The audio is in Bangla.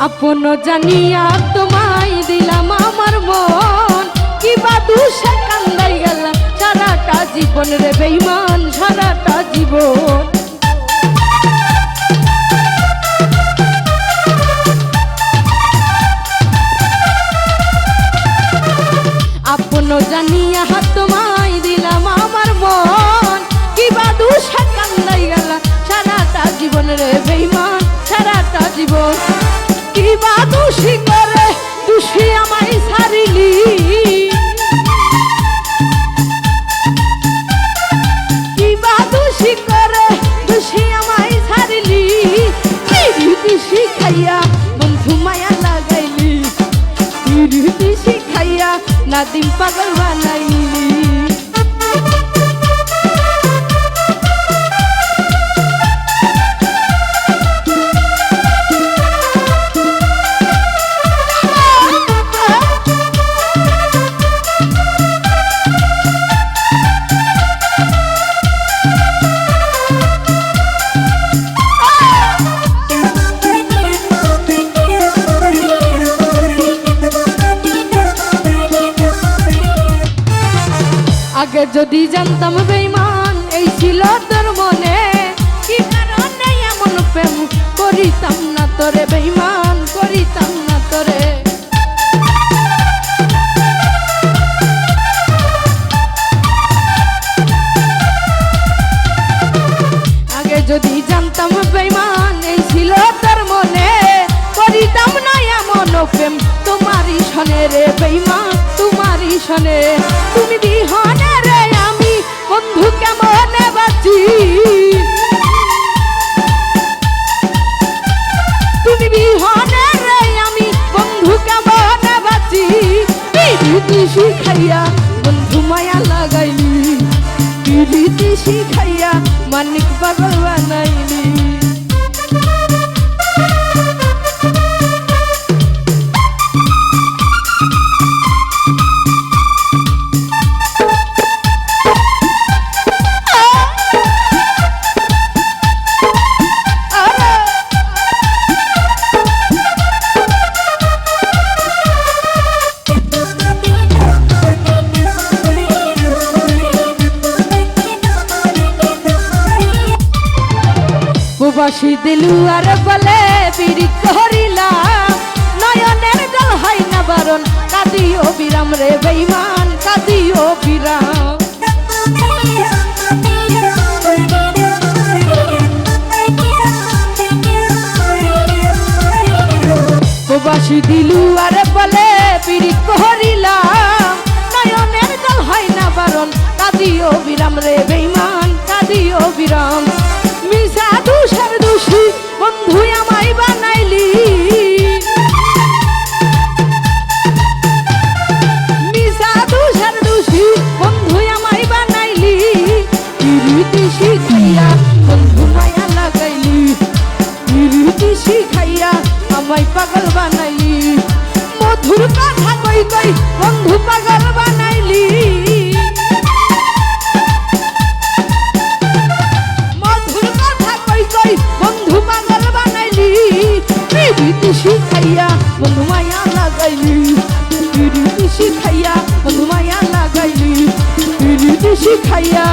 আপন জানিয়া তোমায় দিলাম আমার মন, কিবা দুষে কান্দাই গেলাম সারাটা জীবন রে বেঈমান, সারাটা জীবন। আপন জানিয়া তোমায় দিলাম আমার মন, কিবা দুষে কান্দাই গেলাম সারাটা জীবন রে বেঈমান, সারাটা জীবন। কিবা দোষী করে দোষী আমায় ছাড়িলি, কিবা দোষী করে দোষী আমায় ছাড়িলি, পিরিতি শিখাইয়া বন্ধু মায়া লাগাইলি, পিরিতি শিখাইয়া নাদিম পাগল বানাইলি। আগে যদি জানতাম বেঈমান এই ছিল তোর মনে, কি কারণে এমন প্রেম করিতাম না তোরে বেঈমান, করিতাম না তোরে। আগে যদি জানতাম বেঈমান এই ছিল তোর মনে, করিতাম না এমন প্রেম তোমারই সনে রে বেঈমান, তোমারই সনে। তুমি বিহনে রে আমি বন্ধু কেমনে বাঁচি, তুমি বিহনে রে আমি বন্ধু কেমনে বাঁচি। পিরিতি শিখাইয়া বন্ধু মায়া লাগাইলি, পিরিতি শিখাইয়া মানিক পাগল বানাইলি। প্রবাসী দিলুয়ার বলে পিরিত করিলাম, নয়নের জল হয় না বারণ, কাঁদিও বিরাম রে বেঈমান, কাঁদিও বিরাম। প্রবাসী দিলুয়ার বলে পিরিত করিলাম, নয়নের জল হয় না বারণ, কাঁদিও বিরাম রে বেঈমান, কাঁদিও বিরাম। মিশা দুষের দোষী বন্ধু আমায় বানাইলি, মিশা দুষের দোষী বন্ধু আমায় বানাইলি, পিরিতি শিখাইয়া বন্ধু মায়া লাগাইলি, পিরিতি শিখাইয়া আমায় পাগল বানাইলি। মধুর কথা কই কই বন্ধু পাগল বানাইলি, বন্ধু পাগল বানাইলি। পিরিতি শিখাইয়া বন্ধু মায়া লাগাইলি, পিরিতি শিখাইয়া বন্ধু মায়া লাগাইলি, পিরিতি শিখাইয়া